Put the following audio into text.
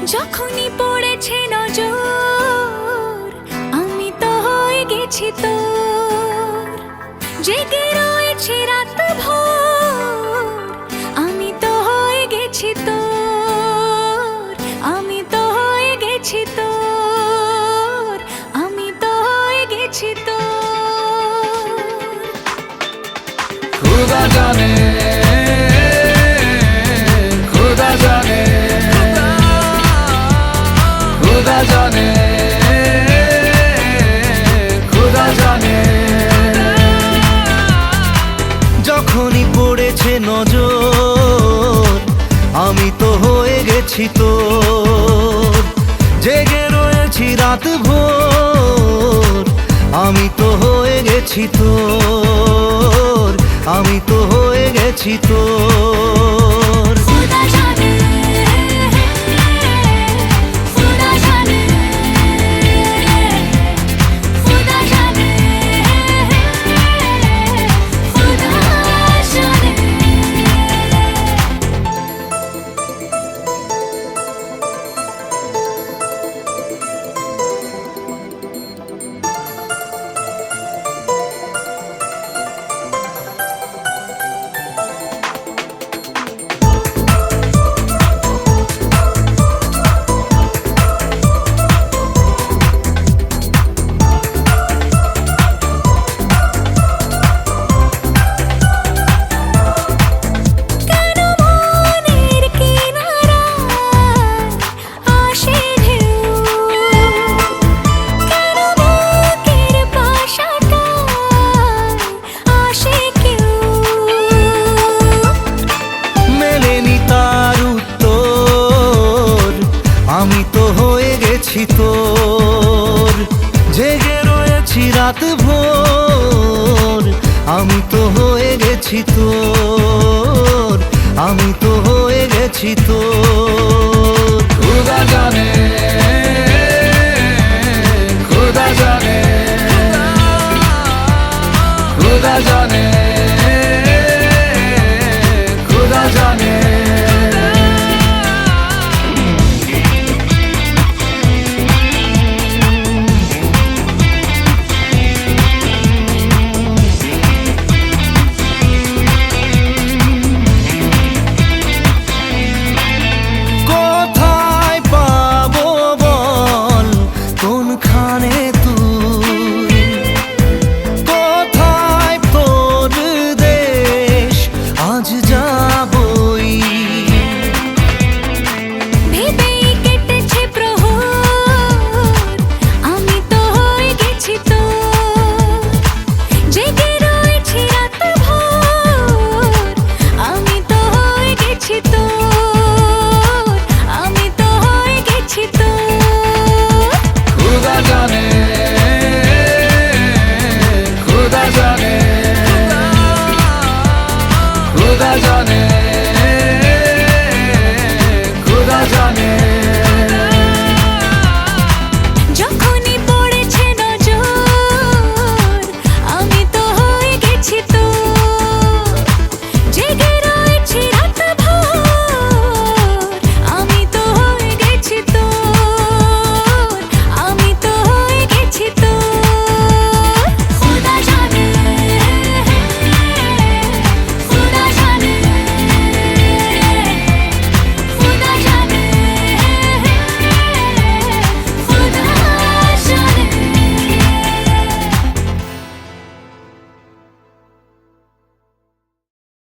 যখনই পড়েছে নজর আমি তো হয়ে গেছি তোর, জেগে রয়েছে রাত ভোর আমি তো হয়ে গেছি তোর, আমি তো হয়ে গেছি তোর, আমি তো হয়ে গেছি তোর। खुदा जाने खुदा जाने खुदा जाने खुदा जाने যখনই পড়েছে নজর আমি তো হয়ে গেছি তোর, জেগে রয়েছি রাত ভোর আমি তো হয়ে গেছি তোর, আমি তো হয়ে গেছি তোর। खुदा जाने खुदा जाने खुदा जाने खुदा जाने। আমি তো হয়ে গেছি তোর, জেগে রয়েছি রাত ভোর আমি তো হয়ে গেছি তোর, আমি তো হয়ে গেছি তোর। खुदा जाने खुदा जाने खुदा जाने